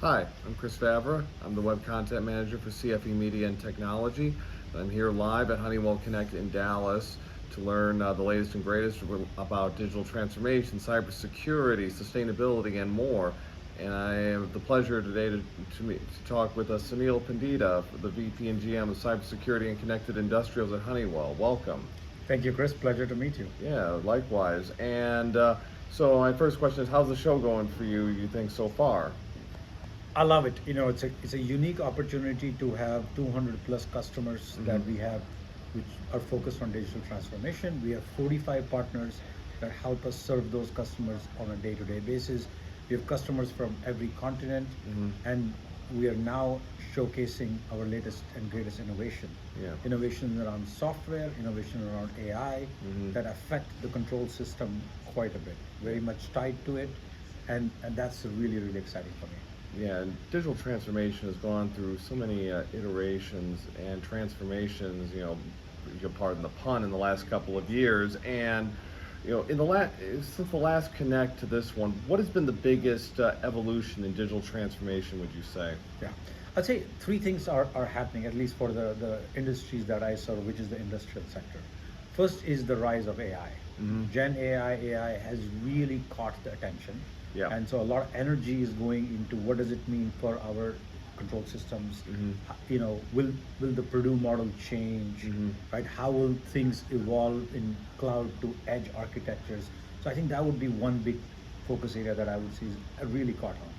Hi, I'm Chris Vavra. I'm the Web Content Manager for CFE Media and Technology. I'm here live at Honeywell Connect in Dallas to learn the latest and greatest about digital transformation, cybersecurity, sustainability, and more. And I have the pleasure today to talk with Sunil Pandita, the VP and GM of Cybersecurity and Connected Industries at Honeywell. Welcome. Thank you, Chris. Pleasure to meet you. Yeah, likewise. And so my first question is, how's the show going for you, you think, so far? I love it. It's a unique opportunity to have 200 plus customers that we have, which are focused on digital transformation. We have 45 partners that help us serve those customers on a day-to-day basis. We have customers from every continent, and we are now showcasing our latest and greatest innovation. Yeah. Innovation around software, innovation around AI that affect the control system quite a bit. Very much tied to it, and that's really, really exciting for me. Yeah, and digital transformation has gone through so many iterations and transformations, you pardon the pun, in the last couple of years. And, since the last Connect to this one, what has been the biggest evolution in digital transformation, would you say? Yeah. I'd say three things are happening, at least for the industries that I serve, which is the industrial sector. First is the rise of AI. Gen AI has really caught the attention. Yeah. And so a lot of energy is going into what does it mean for our control systems. Will the Purdue model change, right? How will things evolve in cloud to edge architectures? So I think that would be one big focus area that I would see is really caught on.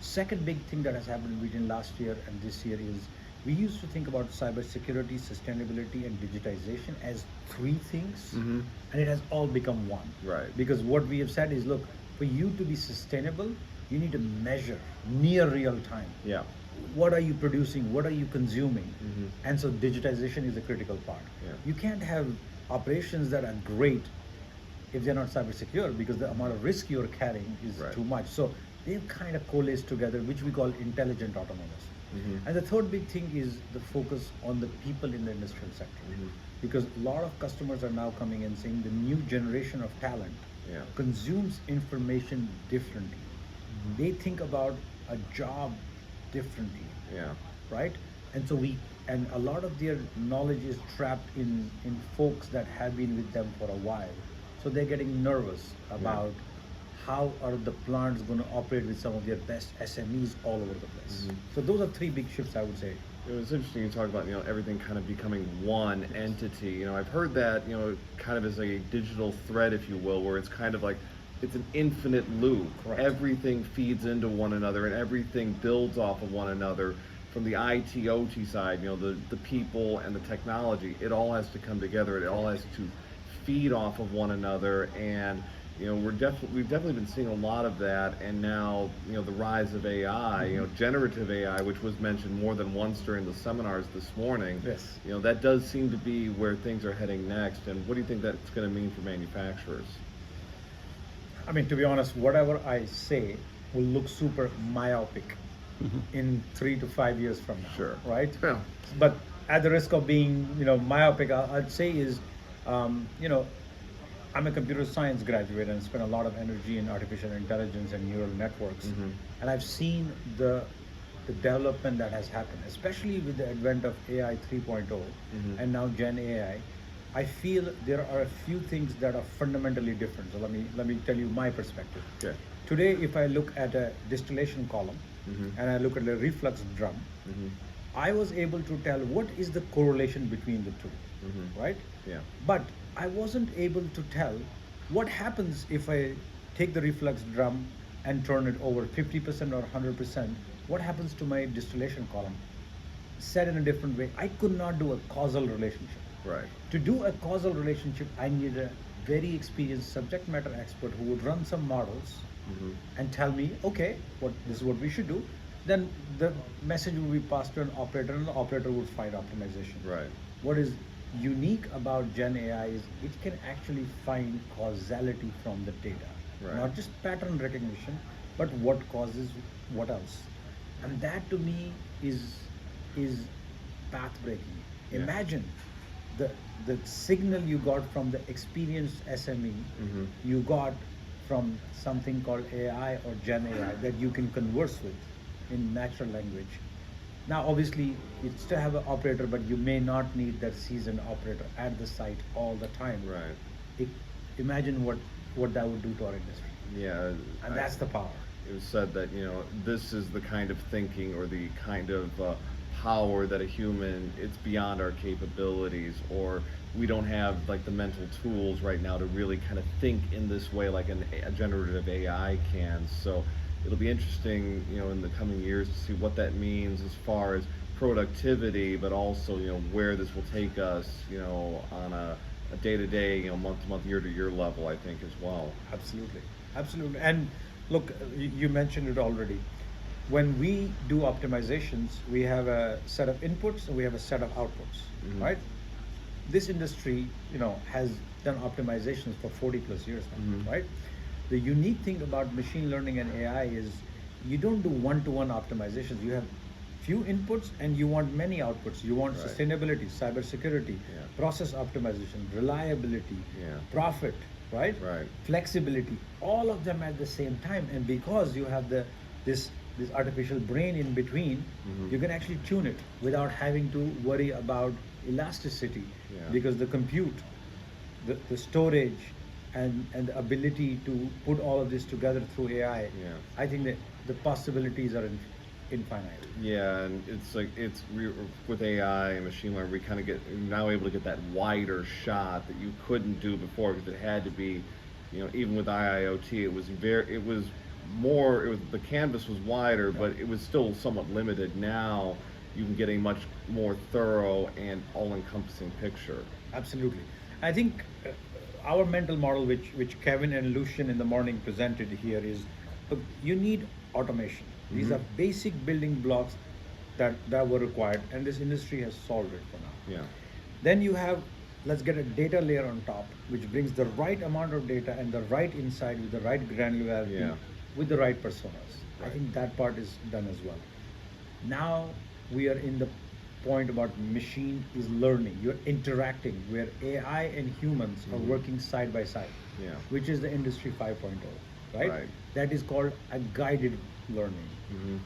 Second big thing that has happened between last year and this year is we used to think about cybersecurity, sustainability, and digitization as three things, and it has all become one. Right. Because what we have said is, look, for you to be sustainable, you need to measure near real time. Yeah. What are you producing? What are you consuming? And so digitization is a critical part. Yeah. You can't have operations that are great if they're not cyber secure, because the amount of risk you're carrying is Right. too much. So they've kind of coalesced together, which we call intelligent autonomous. And the third big thing is the focus on the people in the industrial sector. Because a lot of customers are now coming and saying the new generation of talent consumes information differently. They think about a job differently. Yeah. Right? And so and a lot of their knowledge is trapped in folks that have been with them for a while. So they're getting nervous about how are the plants going to operate with some of their best SMEs all over the place. So those are three big shifts, I would say. It was interesting you talk about, everything kind of becoming one entity. I've heard that, kind of as a digital thread, if you will, where it's kind of like, it's an infinite loop. Correct. Everything feeds into one another and everything builds off of one another. From the IT, OT side, the people and the technology, it all has to come together. It all has to feed off of one another. And we've definitely been seeing a lot of that, and now the rise of AI, generative AI, which was mentioned more than once during the seminars this morning. Yes. That does seem to be where things are heading next. And what do you think that's going to mean for manufacturers? I mean, to be honest, whatever I say will look super myopic in 3 to 5 years from now. Sure. Right? Yeah. But at the risk of being, myopic, I'd say is, I'm a computer science graduate and spent a lot of energy in artificial intelligence and neural networks. And I've seen the development that has happened, especially with the advent of AI 3.0 and now Gen AI. I feel there are a few things that are fundamentally different. So let me tell you my perspective. Okay. Today, if I look at a distillation column and I look at a reflux drum, I was able to tell what is the correlation between the two, right? Yeah. But I wasn't able to tell what happens if I take the reflux drum and turn it over 50% or 100%. What happens to my distillation column? Said in a different way, I could not do a causal relationship. Right. To do a causal relationship, I needed a very experienced subject matter expert who would run some models and tell me, okay, this is what we should do. Then the message would be passed to an operator, and the operator would find optimization. Right. What is unique about Gen AI is it can actually find causality from the data, Right. not just pattern recognition, but what causes what else. And that to me is path breaking. Yeah. Imagine the signal you got from the experienced SME, you got from something called AI or Gen AI that you can converse with. in natural language. Now, obviously, you still have an operator, but you may not need that seasoned operator at the site all the time. Right. I- Imagine what that would do to our industry, Yeah. and that's the power. It was said that this is the kind of thinking or the kind of power that a human, it's beyond our capabilities, or we don't have like the mental tools right now to really kind of think in this way like a generative AI can. So it'll be interesting, in the coming years to see what that means as far as productivity, but also where this will take us, on a day-to-day, month-to-month, year-to-year level, I think, as well. Absolutely, absolutely. And look, you mentioned it already. When we do optimizations, we have a set of inputs and we have a set of outputs, right? This industry, has done optimizations for 40 plus years now, right? The unique thing about machine learning and AI is you don't do one-to-one optimizations. You have few inputs and you want many outputs. You want Right. sustainability, cybersecurity, Yeah. process optimization, reliability, Yeah. profit, right? Right. Flexibility, all of them at the same time. And because you have this this artificial brain in between, you can actually tune it without having to worry about elasticity, Yeah. because the compute, the storage, and the ability to put all of this together through AI, Yeah. I think that the possibilities are infinite. Yeah, and it's like with AI and machine learning, we kind of you're now able to get that wider shot that you couldn't do before because it had to be, even with IIoT, the canvas was wider, but it was still somewhat limited. Now you can get a much more thorough and all-encompassing picture. Absolutely. I think our mental model, which Kevin and Lucian in the morning presented here, is look, you need automation. These are basic building blocks that were required, and this industry has solved it for now. Yeah. Then you have, let's get a data layer on top, which brings the right amount of data and the right insight with the right granularity, Yeah. with the right personas. I Right. think that part is done as well. Now we are in the point about machine is learning. You're interacting where AI and humans are working side by side, Yeah. which is the industry 5.0, right? Right. That is called a guided learning.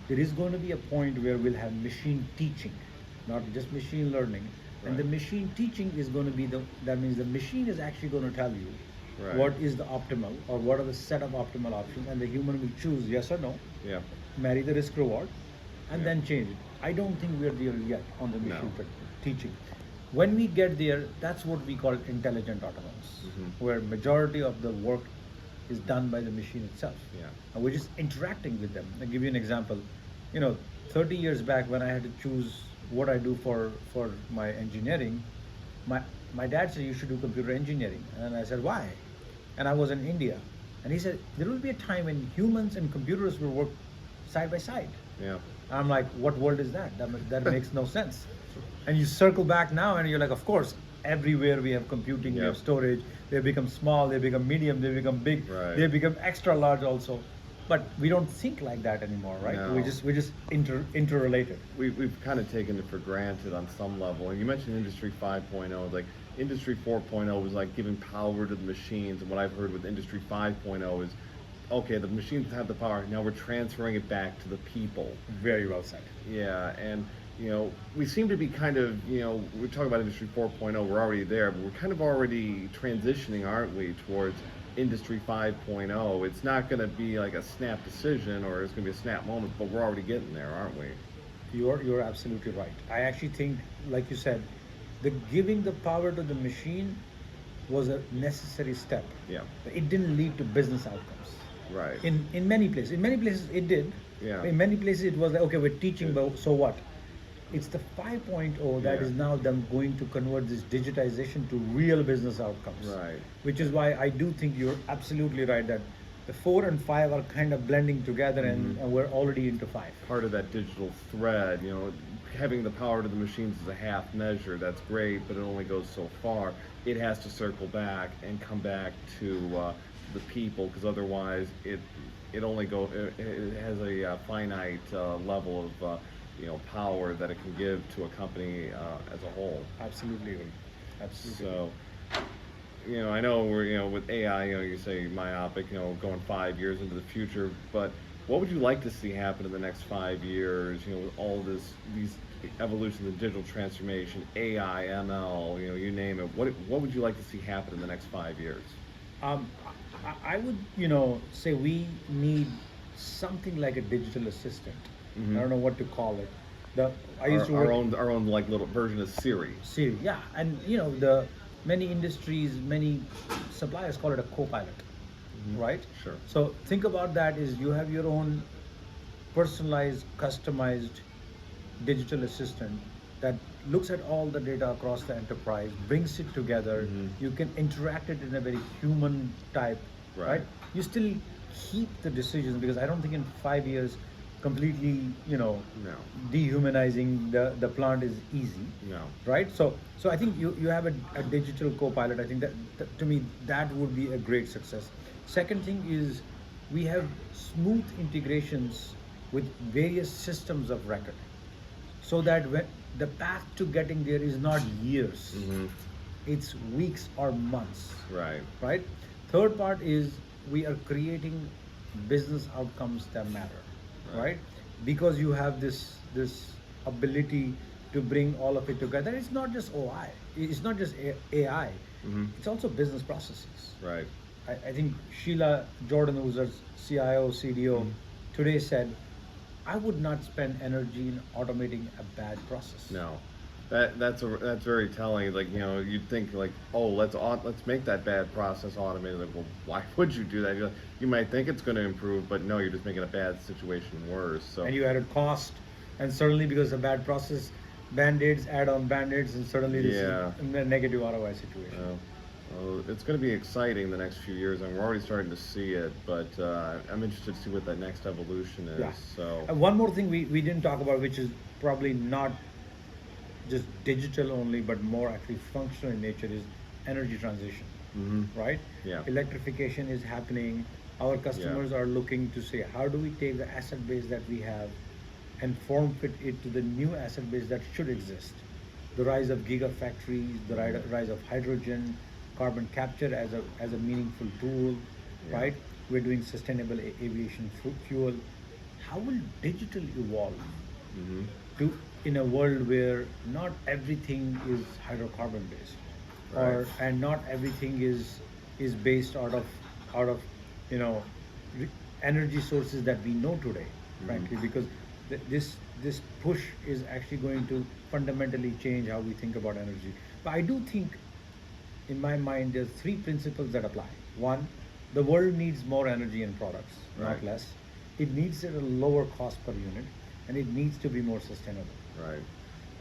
There is going to be a point where we'll have machine teaching, not just machine learning. And the Right. machine teaching is going to be that means the machine is actually going to tell you Right. what is the optimal or what are the set of optimal options, and the human will choose yes or no, Yeah. marry the risk reward, and Yeah. then change it. I don't think we're there yet on the machine No. teaching. When we get there, that's what we call intelligent autonomous, where majority of the work is done by the machine itself. Yeah. And we're just interacting with them. I'll give you an example. 30 years back when I had to choose what I do for my engineering, my dad said you should do computer engineering, and I said why? And I was in India, and he said there will be a time when humans and computers will work side by side. Yeah. I'm like, what world is that? That makes no sense. And you circle back now, and you're like, of course, everywhere we have computing, we Yep. have storage. They become small, they become medium, they become big, Right. they become extra large also. But we don't think like that anymore, right? No. We're just interrelated. We've kind of taken it for granted on some level. And you mentioned Industry 5.0, like Industry 4.0 was like giving power to the machines, and what I've heard with Industry 5.0 is, okay, the machines have the power, now we're transferring it back to the people. Very well said. Yeah, and we seem to be kind of, we're talking about Industry 4.0, we're already there, but we're kind of already transitioning, aren't we, towards Industry 5.0. It's not going to be like a snap decision or it's going to be a snap moment, but we're already getting there, aren't we? You're absolutely right. I actually think, like you said, the giving the power to the machine was a necessary step. Yeah. But it didn't lead to business outcomes. Right. In many places. In many places it did. Yeah. In many places it was like, okay, we're teaching, Good. but so what? It's the 5.0 that Yeah. is now them going to convert this digitization to real business outcomes. Right. Which is why I do think you're absolutely right that the 4 and 5 are kind of blending together, and we're already into 5. Part of that digital thread, having the power to the machines is a half measure. That's great, but it only goes so far. It has to circle back and come back to the people, because otherwise it has a finite level of power that it can give to a company as a whole. Absolutely right. Absolutely. So, I know we're, with AI, you say myopic, going 5 years into the future, but What would you like to see happen in the next 5 years? With all these evolution of digital transformation, AI, ML, you name it. What would you like to see happen in the next 5 years? Um, I would, say we need something like a digital assistant. I don't know what to call it. The I used Our, to our work own our own like little version of Siri. Siri, yeah, and the many industries, many suppliers call it a co-pilot, right? Sure. So think about that: is you have your own personalized, customized digital assistant that looks at all the data across the enterprise, brings it together. You can interact it in a very human type, Right. right? You still keep the decisions, because I don't think in 5 years completely, No. dehumanizing the plant is easy, No. right? So I think you have a digital co-pilot. I think that to me that would be a great success. Second thing is we have smooth integrations with various systems of record, so that when the path to getting there is not years, it's weeks or months, Right. right? Third part is we are creating business outcomes that matter, Right. right? Because you have this ability to bring all of it together. It's not just OI, it's not just AI, it's also business processes. Right. I think Sheila Jordan, who's our CIO, CDO, today said, I would not spend energy in automating a bad process. No. That's very telling. Like, you'd think like, oh, let's make that bad process automated. Like, well, why would you do that? You might think it's going to improve, but no, you're just making a bad situation worse. So And you added cost, and suddenly because of bad process, band-aids add on band-aids, and suddenly this Yeah. is a negative ROI situation. well, it's going to be exciting the next few years, and we're already starting to see it. But I'm interested to see what that next evolution is. Yeah. So One more thing we didn't talk about, which is probably not just digital only, but more actually functional in nature, is energy transition, right? Yeah. Electrification is happening. Our customers are looking to say, how do we take the asset base that we have and form fit it to the new asset base that should exist? The rise of gigafactories, the rise of hydrogen, carbon capture as a meaningful tool, right? We're doing sustainable aviation fuel. How will digital evolve to in a world where not everything is hydrocarbon based, and not everything is based out of you know energy sources that we know today, frankly, because this push is actually going to fundamentally change how we think about energy. But I do think, in my mind, there's three principles that apply. One, the world needs more energy and products, not Right. less. It needs it at a lower cost per unit, and it needs to be more sustainable. right,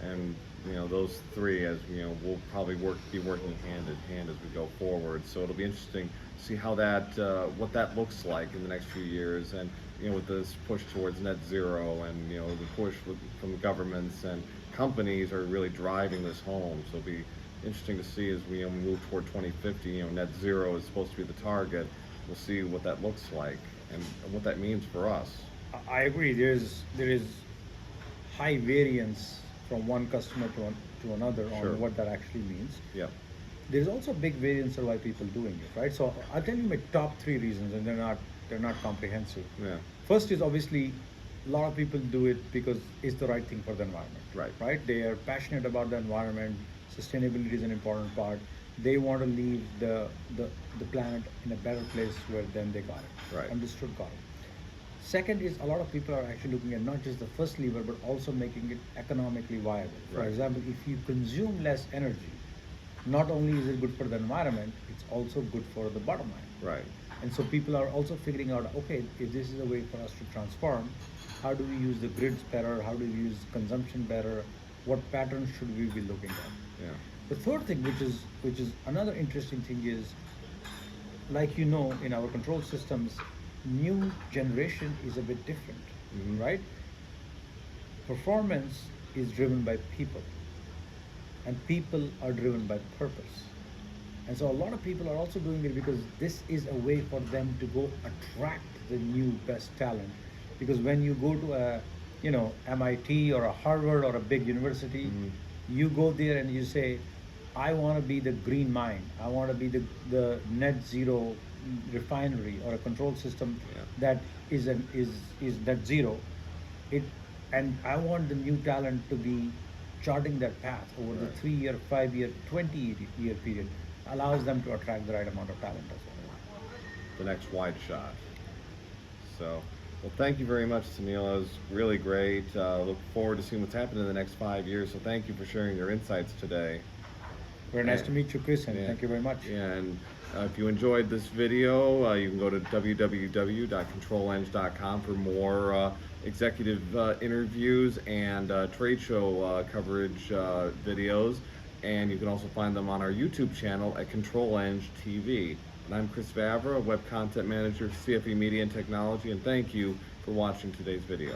and those three, as we'll probably be working hand in hand as we go forward. So it'll be interesting to see how what that looks like in the next few years, and with this push towards net zero, and the push from the governments and companies are really driving this home. So it'll be interesting to see as we move toward 2050. Net zero is supposed to be the target. We'll see what that looks like and what that means for us. I agree. There is high variance from one customer to another on Sure. what that actually means. Yep. There's also a big variance of why people doing it, right? So I'll tell you my top three reasons, and they're not comprehensive. Yeah. First is obviously a lot of people do it because it's the right thing for the environment. Right. Right? They are passionate about the environment. Sustainability is an important part. They want to leave the planet in a better place where then they got it. Right. Understood, got it. Second is a lot of people are actually looking at not just the first lever, but also making it economically viable. For Right. example, if you consume less energy, not only is it good for the environment, it's also good for the bottom line. Right. And so people are also figuring out, okay, if this is a way for us to transform, how do we use the grids better? How do we use consumption better? What patterns should we be looking at? Yeah. The third thing, which is another interesting thing, is, like in our control systems, new generation is a bit different, right? Performance is driven by people, and people are driven by purpose. And so a lot of people are also doing it because this is a way for them to go attract the new best talent. Because when you go to a MIT or a Harvard or a big university, you go there and you say, I want to be the green mine. I want to be the net zero refinery or a control system Yeah. that is net zero. It and I want the new talent to be charting that path over the Right. 3 year, 5 year, 20 year period. Allows them to attract the right amount of talent as well. The next wide shot. So, well, thank you very much, Sunil. It was really great. Look forward to seeing what's happening in the next 5 years. So, thank you for sharing your insights today. Very nice to And- meet you, Chris, and yeah, thank you very much. yeah, and if you enjoyed this video, you can go to www.controleng.com for more executive interviews and trade show coverage videos. And you can also find them on our YouTube channel at Control Eng TV. And I'm Chris Vavra, Web Content Manager for CFE Media and Technology, and thank you for watching today's video.